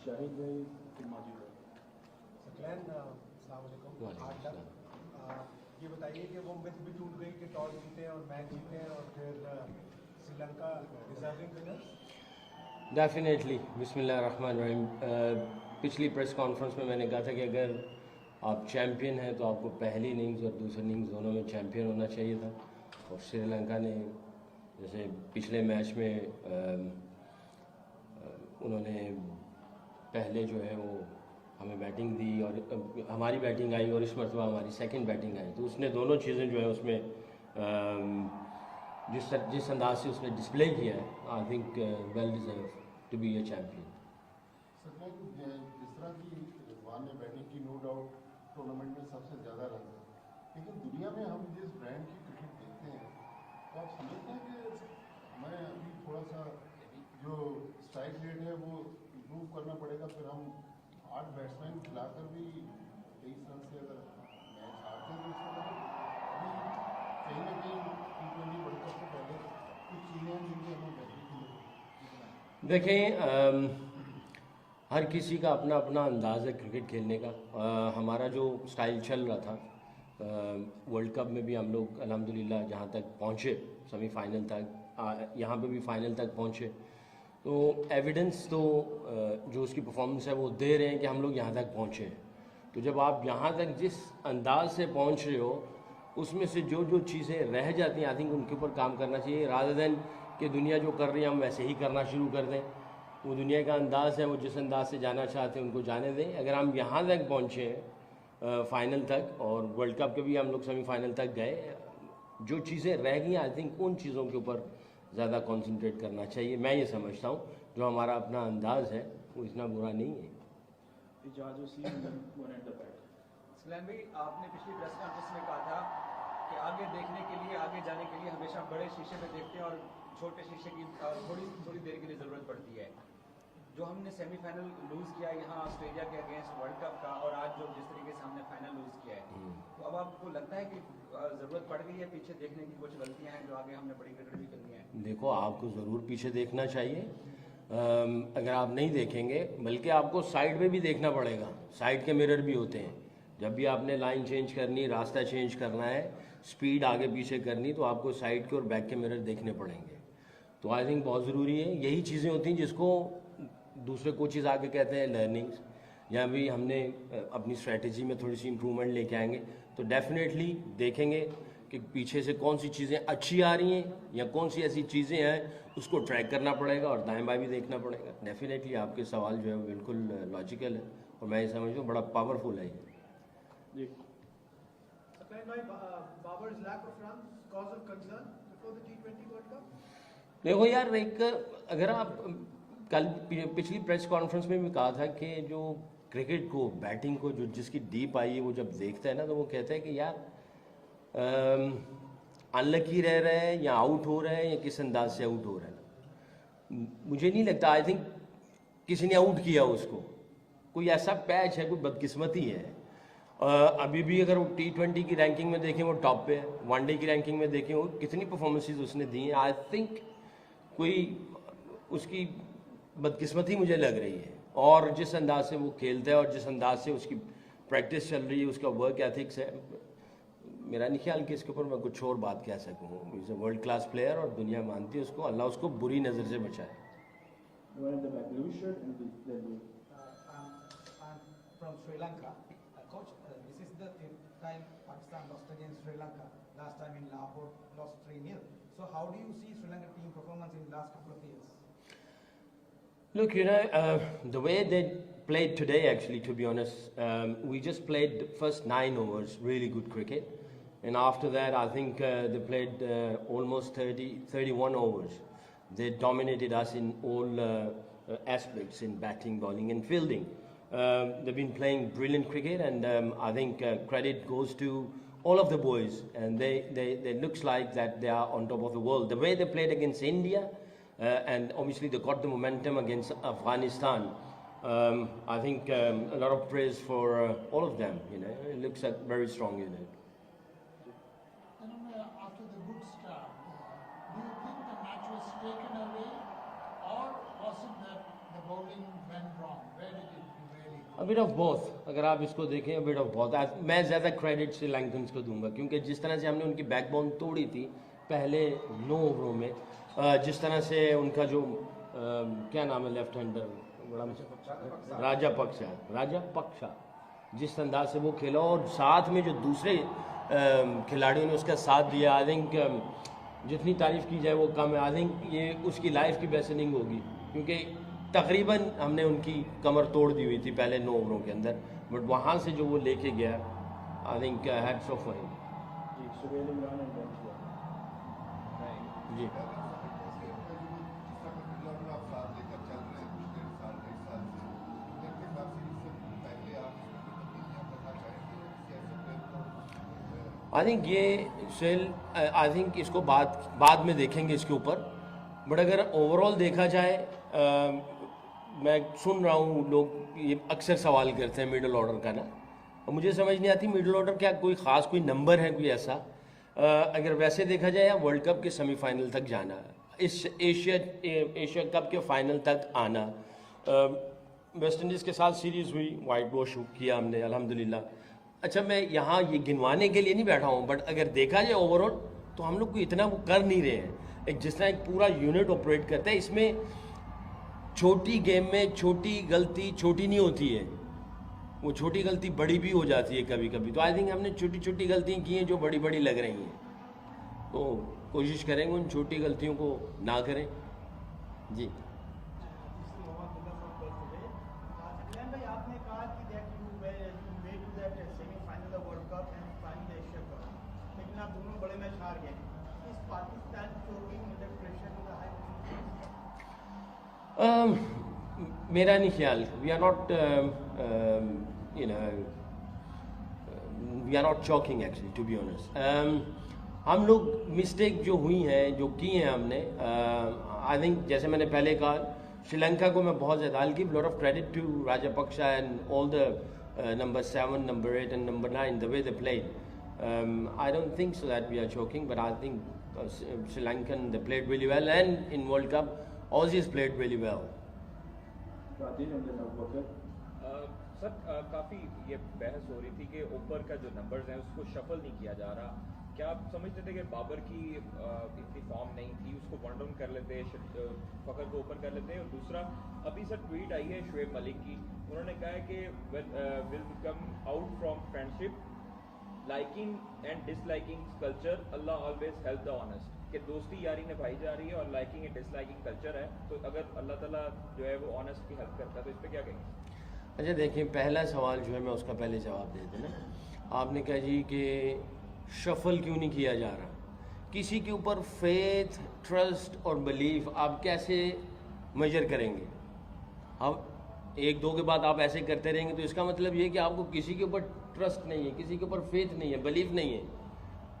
शाहिद भाई फिर मौजूद है। सकलैन अस्सलाम वालेकुम। आज तक ये बताइए कि वो मिथ भी टूट गई कि टॉस जीते और मैच जीते और फिर श्रीलंका डिजर्विंग विनर। डेफिनेटली बिस्मिल्लाहिर्रहमानिर्रहीम। पिछली प्रेस कॉन्फ्रेंस में मैंने कहा था कि अगर आप चैम्पियन हैं तो आपको पहली इनिंग्स और दूसरी इनिंग्स दोनों में चैम्पियन होना चाहिए था। और श्रीलंका ने जैसे पिछले मैच में उन्होंने पहले जो है वो हमें बैटिंग दी और हमारी बैटिंग आई और इस मरतबा हमारी सेकंड बैटिंग आई, तो उसने दोनों चीज़ें जो है उसमें जिस अंदाज से उसने डिस्प्ले किया है, I think well deserve to be a champion. जिस तरह की रिजवान ने बैटिंग की, नो डाउट टूर्नामेंट में सबसे ज़्यादा रन है, लेकिन दुनिया में हम जिस ब्रांड की क्रिकेट देखते हैं तो आप समझते हैं कि मैं अभी थोड़ा सा जो स्ट्राइक रेट है वो इम्प्रूव करना पड़ेगा, फिर हम 8 बैट्समैन खिलाकर भी 23 रन से अगर मैच हारते हैं तो इसका मतलब अभी कहीं ना कहीं T20 वर्ल्ड कप से पहले कुछ चीज़ें हैं जिनकी हमें बेहतरी की। देखें, हर किसी का अपना अपना अंदाज़ है क्रिकेट खेलने का। हमारा जो स्टाइल चल रहा था वर्ल्ड कप में भी हम लोग अल्हम्दुलिल्लाह जहाँ तक पहुँचे सेमीफाइनल तक, यहाँ पे भी फाइनल तक पहुँचे, तो एविडेंस तो जो उसकी परफॉर्मेंस है वो दे रहे हैं कि हम लोग यहाँ तक पहुँचे हैं। तो जब आप यहाँ तक जिस अंदाज से पहुँच रहे हो उसमें से जो जो चीज़ें रह जाती हैं आई थिंक उनके ऊपर काम करना चाहिए, रादर देन कि दुनिया जो कर रही है हम वैसे ही करना शुरू कर दें। वो दुनिया का अंदाज़ है, वो जिस अंदाज से जाना चाहते हैं उनको जाने दें। अगर हम यहाँ तक पहुँचे हैं फाइनल तक और वर्ल्ड कप के भी हम लोग सेमीफाइनल तक गए, जो चीज़ें रह गई आई थिंक उन चीज़ों के ऊपर ज़्यादा कंसंट्रेट करना चाहिए। मैं ये समझता हूँ जो हमारा अपना अंदाज़ है वो इतना बुरा नहीं है। सकलैन भाई, आपने पिछली प्रेस कॉन्फ्रेंस में कहा था कि आगे देखने के लिए, आगे जाने के लिए हमेशा बड़े शीशे में देखते हैं और छोटे शीशे की थोड़ी देर के लिए ज़रूरत पड़ती है। जो हमने सेमीफाइनल लूज़ किया यहाँ ऑस्ट्रेलिया के अगेंस्ट वर्ल्ड कप का, और आज जो जिस तरीके से हमने फाइनल लूज़ किया है, तो अब आपको लगता है कि ज़रूरत पड़ गई है पीछे देखने की, कुछ गलतियाँ हैं जो आगे हमने बड़ी क्रिकेट भी करनी है? देखो, आपको ज़रूर पीछे देखना चाहिए। अगर आप नहीं देखेंगे, बल्कि आपको साइड में भी देखना पड़ेगा। साइड के मिरर भी होते हैं। जब भी आपने लाइन चेंज करनी, रास्ता चेंज करना है, स्पीड आगे पीछे करनी, तो आपको साइड के और बैक के मिरर देखने पड़ेंगे। तो आई थिंक बहुत ज़रूरी है। यही चीज़ें होती हैं जिसको दूसरे कोचेज़ आगे कहते हैं लर्निंग्स, या भी हमने अपनी स्ट्रेटजी में थोड़ी सी इम्प्रूवमेंट लेके आएंगे तो डेफिनेटली देखेंगे कि पीछे से कौन सी चीज़ें अच्छी आ रही हैं या कौन सी ऐसी चीज़ें हैं उसको ट्रैक करना पड़ेगा और दाएं बाएं भी देखना पड़ेगा। डेफिनेटली आपके सवाल जो है वो बिल्कुल लॉजिकल है और मैं ये समझता हूँ बड़ा पावरफुल है ये। देखो यार, एक अगर आप कल पिछली प्रेस कॉन्फ्रेंस में भी कहा था कि जो क्रिकेट को, बैटिंग को, जो जिसकी डीप आई है वो जब देखता है ना तो वो कहता है कि यार अनलकी रह रहे हैं या आउट हो रहे हैं या किस अंदाज से आउट हो रहे हैं। मुझे नहीं लगता, आई थिंक किसी ने आउट किया उसको, कोई ऐसा पैच है, कोई बदकिस्मती है। अभी भी अगर वो T20 की रैंकिंग में देखें वो टॉप पे है, वनडे की रैंकिंग में देखें वो कितनी परफॉर्मेंसेस उसने दी हैं, आई थिंक कोई उसकी बदकिस्मती मुझे लग रही है। और जिस अंदाज से वो खेलता है और जिस अंदाज से उसकी प्रैक्टिस चल रही है, उसका वर्क एथिक्स है, मेरा नहीं ख्याल कि इसके ऊपर मैं कुछ और बात कह सकूँ। Is a world class player और दुनिया मानती है उसको। अल्लाह उसको बुरी नज़र से बचाए। From Sri Lanka, coach, this is the fifth time Pakistan lost against Sri Lanka. Last time in Lahore, lost 3-0. So how do you see Sri Lanka team performance in last couple of years? Look, the way they played today, actually, to be honest, we just played the first 9 overs, really good cricket. And after that, I think they played almost 31 overs. They dominated us in all aspects, in batting, bowling and fielding. They've been playing brilliant cricket, and I think credit goes to all of the boys. And they looks like that they are on top of the world. The way they played against India, and obviously they got the momentum against Afghanistan. I think a lot of praise for all of them. It looks like very strong unit. After the good start, do you think the match was taken away, or was it that the bowling went wrong? Where did it really come? A bit of both, अगर आप इसको देखें a bit of both. मैं ज़्यादा credit श्रीलंकन्स को दूंगा क्योंकि जिस तरह से हमने उनकी बैकबोन तोड़ी थी पहले 9 ओवरों में, जिस तरह से उनका जो क्या नाम है लेफ्ट हैंडर बड़ा राजापक्षा जिस अंदाज से वो खेला और साथ में जो दूसरे खिलाड़ियों ने उसका साथ दिया, आई थिंक जितनी तारीफ़ की जाए वो कम है. आई थिंक ये उसकी लाइफ की बेस्ट इनिंग होगी क्योंकि तकरीबन हमने उनकी कमर तोड़ दी हुई थी पहले 9 ओवरों के अंदर, बट वहाँ से जो वो लेके गया, I think hats off for him. जी Suhail Imran and Ben ji I think ये सेल आई थिंक इसको बाद में देखेंगे इसके ऊपर, बट अगर ओवरऑल देखा जाए मैं सुन रहा हूँ लोग ये अक्सर सवाल करते हैं मिडिल ऑर्डर का ना, और मुझे समझ नहीं आती मिडिल ऑर्डर क्या कोई ख़ास कोई नंबर है कोई ऐसा. अगर वैसे देखा जाए या वर्ल्ड कप के सेमीफाइनल तक जाना, इस एशिया कप के फाइनल तक आना, वेस्ट इंडीज़ के साथ सीरीज़ हुई, वाइट वॉश किया हमने अल्हम्दुलिल्लाह. अच्छा मैं यहाँ ये गिनवाने के लिए नहीं बैठा हूँ, बट अगर देखा जाए ओवरऑल तो हम लोग को इतना वो कर नहीं रहे हैं. एक जिस तरह एक पूरा यूनिट ऑपरेट करता है, इसमें छोटी गेम में छोटी गलती छोटी नहीं होती है, वो छोटी गलती बड़ी भी हो जाती है कभी कभी. तो आई थिंक हमने छोटी छोटी गलतियाँ की हैं जो बड़ी बड़ी लग रही हैं, तो कोशिश करेंगे उन छोटी गलतियों को ना करें. जी Glenn भाई आपने कहा कि that you made to that semi-final of World Cup and final Asia Cup, लेकिन आप दोनों बड़े मैच हार गए. इस Pakistan choking under pressure to the high position? मेरा नहीं ख्याल. We are not we are not choking actually to be honest. हम लोग मिस्टेक जो हुई हैं जो की हैं हमने, आई थिंक जैसे मैंने पहले कहा श्रीलंका को मैं बहुत ज़्यादा give lot of credit to Rajapaksa and all the number 7, number 8 and number 9 the way they played. I don't think so that we are choking, but I think Sri Lankan they played really well, and in World Cup Aussies played really well. Rajesh and then Abubakar. Sir काफ़ी ये बहस हो रही थी कि ऊपर का जो नंबर्स हैं उसको शफल नहीं किया जा रहा. क्या आप समझते थे कि बाबर की इतनी फॉर्म नहीं थी, उसको वन डाउन कर लेते, फखर को ऊपर कर लेते? और दूसरा अभी सर ट्वीट आई है शुएब मलिक की, उन्होंने कहा है कि will come out from friendship liking and disliking culture, Allah always help the honest. कि दोस्ती यारी निभाई जा रही है और लाइकिंग एंड डिसलाइकिंग कल्चर है, तो अगर अल्लाह ताला जो है वो ऑनेस्ट की हेल्प करता है तो इस पर क्या कहेंगे? अच्छा देखिए, पहला सवाल जो है मैं उसका पहले जवाब दे दूँ ना. आपने कहा जी कि शफल क्यों नहीं किया जा रहा. किसी के ऊपर फेथ, ट्रस्ट और बिलीफ आप कैसे मेजर करेंगे? अब एक दो के बाद आप ऐसे करते रहेंगे तो इसका मतलब ये कि आपको किसी के ऊपर ट्रस्ट नहीं है, किसी के ऊपर फेथ नहीं है, बिलीफ नहीं है.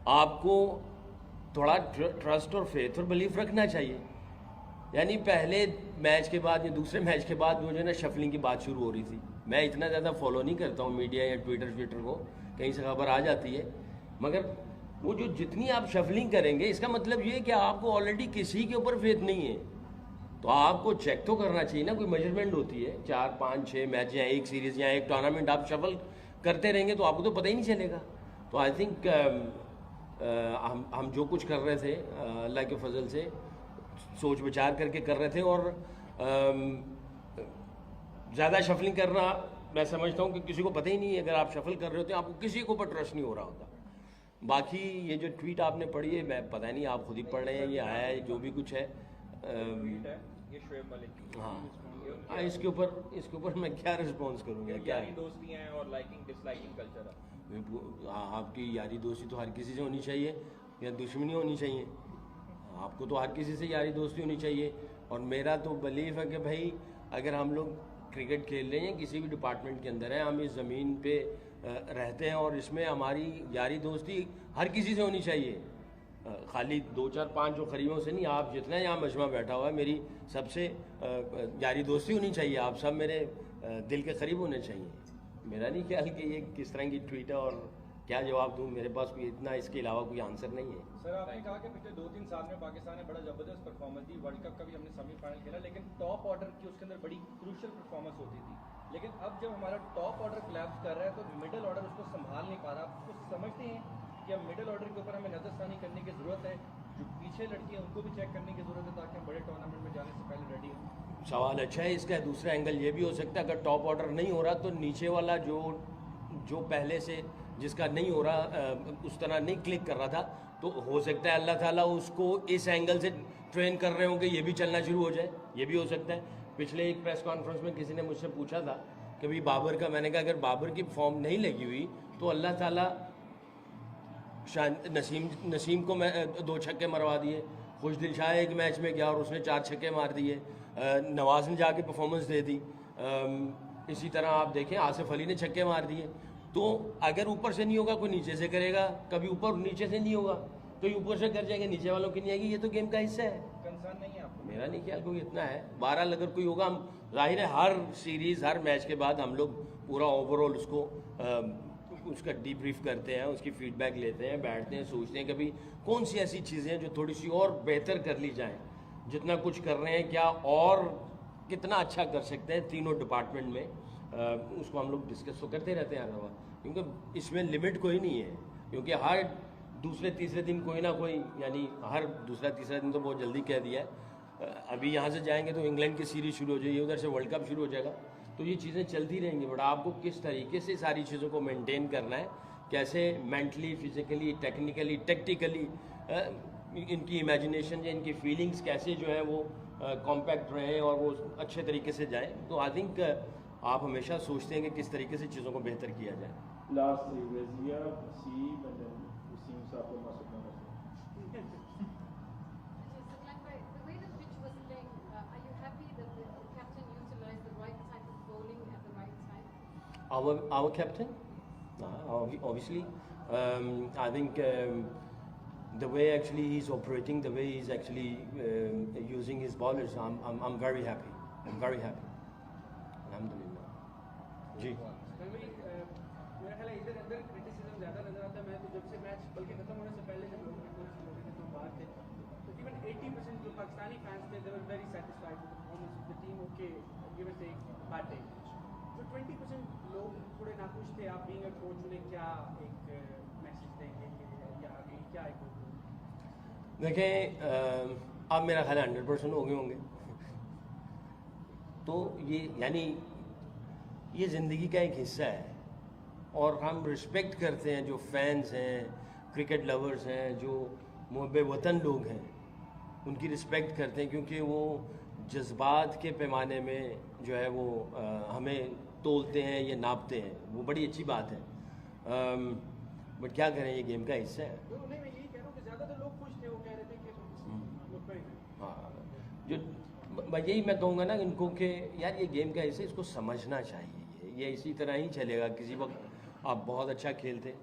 आपको थोड़ा ट्रस्ट और फेथ और बिलीफ रखना चाहिए. यानी पहले मैच के बाद या दूसरे मैच के बाद वो जो है ना शफलिंग की बात शुरू हो रही थी. मैं इतना ज़्यादा फॉलो नहीं करता हूँ मीडिया या ट्विटर को, कहीं से खबर आ जाती है, मगर वो जो जितनी आप शफलिंग करेंगे इसका मतलब ये है कि आपको ऑलरेडी किसी के ऊपर फेथ नहीं है. तो आपको चेक तो करना चाहिए ना, कोई मेजरमेंट होती है. 4, 5, 6 मैच या एक सीरीज़ या एक टूर्नामेंट आप शफल करते रहेंगे तो आपको तो पता ही नहीं चलेगा. तो आई थिंक हम जो कुछ कर रहे थे अल्लाह के फजल से सोच विचार करके कर रहे थे, और ज़्यादा शफलिंग करना मैं समझता हूँ कि किसी को पता ही नहीं है. अगर आप शफल कर रहे होते हैं आपको किसी के ऊपर ट्रस्ट नहीं हो रहा होता. बाकी ये जो ट्वीट आपने पढ़ी है, मैं पता नहीं आप खुद ही पढ़ रहे हैं, ये आया है जो भी कुछ है. ये शुएब मलिक की. हाँ, इसके ऊपर मैं क्या रिस्पॉन्स करूँगा? क्या यारी दोस्ती हैं और लाइकिंग डिसलाइकिंग कल्चर है. आपकी यारी दोस्ती तो हर किसी से होनी चाहिए या दुश्मनी होनी चाहिए? आपको तो हर किसी से यारी दोस्ती होनी चाहिए. और मेरा तो बिलीफ है कि भाई अगर हम लोग क्रिकेट खेल रहे हैं, किसी भी डिपार्टमेंट के अंदर हैं, हम इस ज़मीन पे रहते हैं और इसमें हमारी यारी दोस्ती हर किसी से होनी चाहिए. खाली 2, 4, 5 जो करीबों से नहीं, आप जितना यहाँ मजमा बैठा हुआ है मेरी सबसे यारी दोस्ती होनी चाहिए. आप सब मेरे दिल के करीब होने चाहिए. मेरा नहीं ख्याल कि ये किस तरह की ट्वीट है और क्या जवाब दूँ, मेरे पास कोई इतना इसके अलावा कोई आंसर नहीं है। सर आपने कहा कि पिछले 2-3 साल में पाकिस्तान ने बड़ा ज़बरदस्त परफॉर्मेंस दी, वर्ल्ड कप का भी हमने सेमीफाइनल खेला, लेकिन टॉप ऑर्डर की उसके अंदर बड़ी क्रूशियल परफॉर्मेंस होती थी। लेकिन अब जब हमारा टॉप ऑर्डर कोलैप्स कर रहा है तो मिडिल ऑर्डर उसको संभाल नहीं पा रहा। आप उसको समझते हैं कि अब मिडिल ऑर्डर के ऊपर हमें नजरसानी करने की ज़रूरत है, जो पीछे लड़की हैं उनको भी चेक करने की ज़रूरत है ताकि हम बड़े टूर्नामेंट में जाने से पहले रेडी हों। सवाल अच्छा है। इसका दूसरा एंगल ये भी हो सकता है, अगर टॉप ऑर्डर नहीं हो रहा तो नीचे वाला जो पहले से जिसका नहीं हो रहा उस तरह नहीं क्लिक कर रहा था, तो हो सकता है अल्लाह ताला उसको इस एंगल से ट्रेन कर रहे होंगे, ये भी चलना शुरू हो जाए, ये भी हो सकता है। पिछले एक प्रेस कॉन्फ्रेंस में किसी ने मुझसे पूछा था कि भाई बाबर का, मैंने कहा अगर बाबर की फॉर्म नहीं लगी हुई तो अल्लाह ताला नसीम को 2 छक्के मरवा दिए, खुशदिल शाह एक मैच में गया और उसने 4 छक्के मार दिए, नवाज ने जाके परफॉर्मेंस दे दी, इसी तरह आप देखें आसिफ अली ने छक्के मार दिए। तो अगर ऊपर से नहीं होगा कोई नीचे से करेगा, कभी ऊपर नीचे से नहीं होगा कोई ऊपर से कर जाएंगे, नीचे वालों की नहीं आएगी। ये तो गेम का हिस्सा है। कंसर्न नहीं है आपको? मेरा नहीं ख्याल कोई इतना है। 12 अगर कोई होगा, हम जाहिर है हर सीरीज़ हर मैच के बाद हम लोग पूरा ओवरऑल उसका डीब्रीफ करते हैं, उसकी फीडबैक लेते हैं, बैठते हैं, सोचते हैं कभी कौन सी ऐसी चीज़ें हैं जो थोड़ी सी और बेहतर कर ली जाएँ, जितना कुछ कर रहे हैं क्या और कितना अच्छा कर सकते हैं तीनों डिपार्टमेंट में। उसको हम लोग डिस्कस तो करते रहते हैं हर दफ़ा, क्योंकि इसमें लिमिट कोई नहीं है, क्योंकि हर दूसरे तीसरे दिन कोई ना कोई, यानी हर दूसरा तीसरा दिन तो बहुत जल्दी कह दिया है। अभी यहाँ से जाएंगे तो इंग्लैंड की सीरीज़ शुरू हो जाएगी, उधर से वर्ल्ड कप शुरू हो जाएगा, तो ये चीज़ें चलती रहेंगी। बट आपको किस तरीके से सारी चीज़ों को मेंटेन करना है, कैसे मेंटली, फिजिकली, टेक्निकली, टैक्टिकली इनकी इमेजिनेशन या इनकी फीलिंग्स कैसे जो है वो कॉम्पैक्ट रहें और वो अच्छे तरीके से जाएँ। तो आई थिंक आप हमेशा सोचते हैं कि किस तरीके से चीज़ों को बेहतर किया जाए। Last three, Wazia, Seeb, and then Wasim Saab को मासूम ना रखें। The way the pitch was playing, are you happy that the captain utilized the right type of bowling at the right time? Our captain? Obviously. I think the way actually he's operating, the way he's actually using his bowlers, I'm very happy. I'm very happy. Alhamdulillah. जी। मेरा ख्याल है इधर अंदर criticism ज़्यादा नजर आता है। मैं तो जब से मैच बल्कि खत्म होने से पहले जब लोग बाहर थे तो इवन 80% जो पाकिस्तानी फैंस थे they were very satisfied with the performance of the team. Okay give us एक बैड डे, जो 20% लोग थोड़े नाखुश थे, आप बीइंग अ कोच उन्हें क्या एक मैसेज देंगे या आगे क्या एक? देखें अब मेरा ख्याल 100% हो गए होंगे, तो ये यानी ये ज़िंदगी का एक हिस्सा है और हम रिस्पेक्ट करते हैं जो फैंस हैं, क्रिकेट लवर्स हैं, जो मुहब्बे वतन लोग हैं, उनकी रिस्पेक्ट करते हैं, क्योंकि वो जज्बात के पैमाने में जो है वो हमें तोलते हैं या नापते हैं, वो बड़ी अच्छी बात है। बट क्या करें, ये गेम का हिस्सा है। तो मैं यही कह रहा हूँ कि ज़्यादातर लोग खुश थे, वो कह रहे थे कि हाँ, जो यही मैं कहूँगा ना इनको कि यार ये गेम का हिस्सा, इसको समझना चाहिए। ये इसी तरह ही चलेगा। किसी वक्त आप बहुत अच्छा खेलते,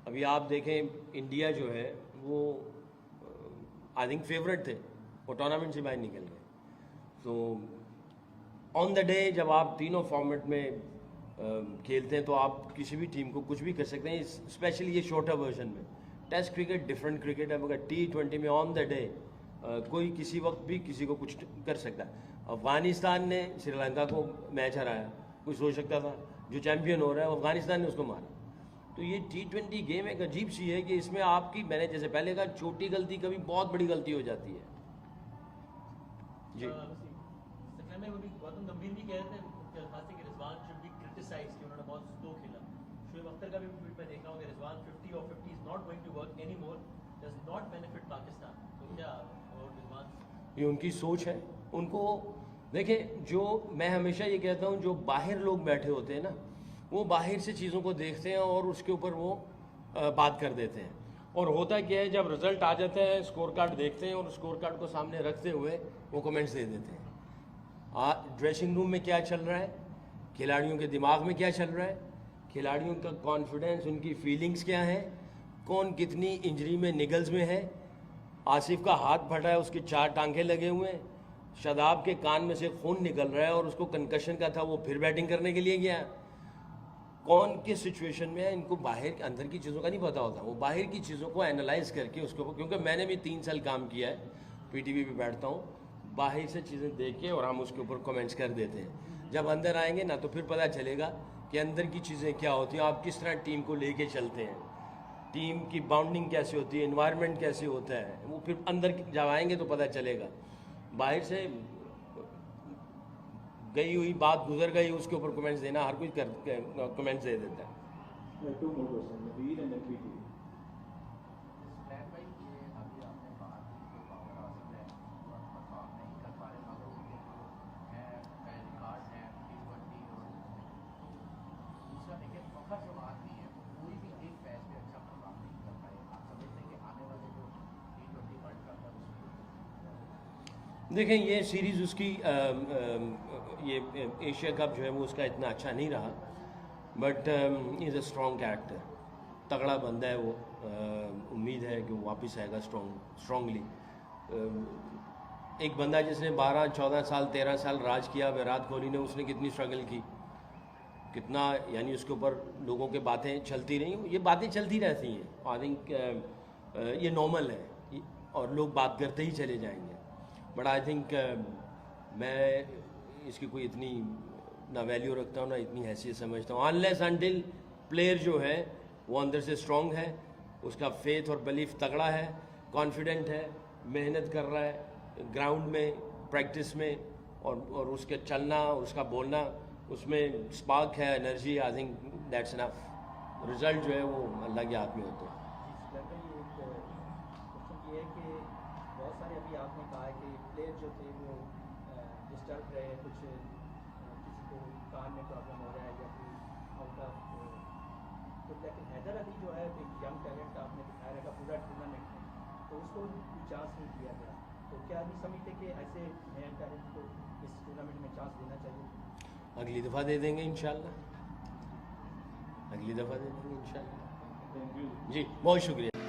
अभी आप देखें इंडिया जो है वो आई थिंक फेवरेट थे, वो टूर्नामेंट से बाहर निकल गए। तो ऑन द डे जब आप तीनों फॉर्मेट में खेलते हैं तो आप किसी भी टीम को कुछ भी कर सकते हैं, स्पेशली ये शॉर्टर वर्जन में। टेस्ट क्रिकेट डिफरेंट क्रिकेट है, मगर T20 में ऑन द डे कोई किसी वक्त भी किसी को कुछ कर सकता है। अफगानिस्तान ने श्रीलंका को मैच हराया, कोई सोच सकता था? जो चैंपियन हो रहा है अफगानिस्तान ने उसको मारा। तो ये T20 गेम एक अजीब सी है कि इसमें आपकी, मैंने जैसे पहले कहा, छोटी गलती कभी बहुत बड़ी गलती हो जाती है। जी में वो भी गौतम गंभीर भी कह रहे थे खासी कि रिजवान शुड बी क्रिटिसाइज्ड कि उन्होंने बहुत स्लो खेला। शोएब अख्तर का भी ट्वीट में देखा हूं कि रिजवान 50 और 50 is not going to work anymore, does not benefit Pakistan. तो क्या और रिजवान, ये उनकी सोच है। उनको देखें, जो मैं हमेशा ये कहता हूँ, जो बाहर लोग बैठे होते हैं ना, वो बाहर से चीज़ों को देखते हैं और उसके ऊपर वो बात कर देते हैं। और होता क्या है, जब रिजल्ट आ जाता है स्कोर कार्ड देखते हैं और स्कोर कार्ड को सामने रखते हुए वो कमेंट्स दे देते हैं। ड्रेसिंग रूम में क्या चल रहा है, खिलाड़ियों के दिमाग में क्या चल रहा है, खिलाड़ियों का कॉन्फिडेंस, उनकी फीलिंग्स क्या है, कौन कितनी इंजरी में निगल्स में है। आसिफ का हाथ फटा है, उसके 4 टांके लगे हुए हैं, शादाब के कान में से खून निकल रहा है और उसको कंकशन का था, वो फिर बैटिंग करने के लिए गया। कौन किस सिचुएशन में है, इनको बाहर अंदर की चीज़ों का नहीं पता होता। वो बाहर की चीज़ों को एनालाइज करके उसके ऊपर, क्योंकि मैंने भी 3 साल काम किया है, पीटीवी पे बैठता हूँ, बाहर से चीज़ें देख के और हम उसके ऊपर कमेंट्स कर देते हैं। जब अंदर आएंगे ना तो फिर पता चलेगा कि अंदर की चीज़ें क्या होती हैं, आप किस तरह टीम को लेके चलते हैं, टीम की बाउंडिंग कैसे होती है, एनवायरनमेंट कैसे होता है, वो फिर अंदर जब आएंगे तो पता चलेगा। बाहर से गई हुई बात गुजर गई, उसके ऊपर कमेंट्स देना, हर कोई कमेंट्स दे देता है। 2 more questions, Naveen and then PTV. देखें, ये सीरीज़ उसकी ये एशिया कप जो है वो उसका इतना अच्छा नहीं रहा, but is a strong character, तगड़ा बंदा है वो। उम्मीद है कि वो वापस आएगा स्ट्रॉन्गली। एक बंदा जिसने 12, 14 साल, 13 साल राज किया, विराट कोहली ने, उसने कितनी स्ट्रगल की, कितना, यानी उसके ऊपर लोगों के बातें चलती रही, ये बातें चलती रहती हैं। आई थिंक ये नॉर्मल है और लोग बात करते ही चले जाएंगे, बट आई थिंक मैं इसकी कोई इतनी ना वैल्यू रखता हूँ ना इतनी हैसियत समझता हूँ, अनलेस अनटिल प्लेयर जो है वो अंदर से स्ट्रॉन्ग है, उसका फेथ और बिलीफ तगड़ा है, कॉन्फिडेंट है, मेहनत कर रहा है ग्राउंड में, प्रैक्टिस में, और उसके चलना, उसका बोलना, उसमें स्पार्क है, energy. I think that's enough. Result जो है वो अल्लाह के हाथ में होते हैं। क्वेश्चन ये है कि बहुत सारे, अभी आपने कहा है कि प्लेयर जो थे वो डिस्टर्ब रहे, कुछ किसी को कान में प्रॉब्लम हो रहा है या फिर आउट ऑफ, तो लेकिन हैदर अली जो है एक यंग टैलेंट आपने दिखाया रहेगा पूरा टूर्नामेंट में, तो उसको चांस नहीं दिया गया, तो क्या नहीं समझते कि ऐसे नए टैलेंट को इस टूर्नामेंट में चांस देना चाहिए? अगली दफ़ा दे देंगे इंशाल्लाह, अगली दफ़ा दे देंगे इंशाल्लाह। Thank you. जी, बहुत शुक्रिया।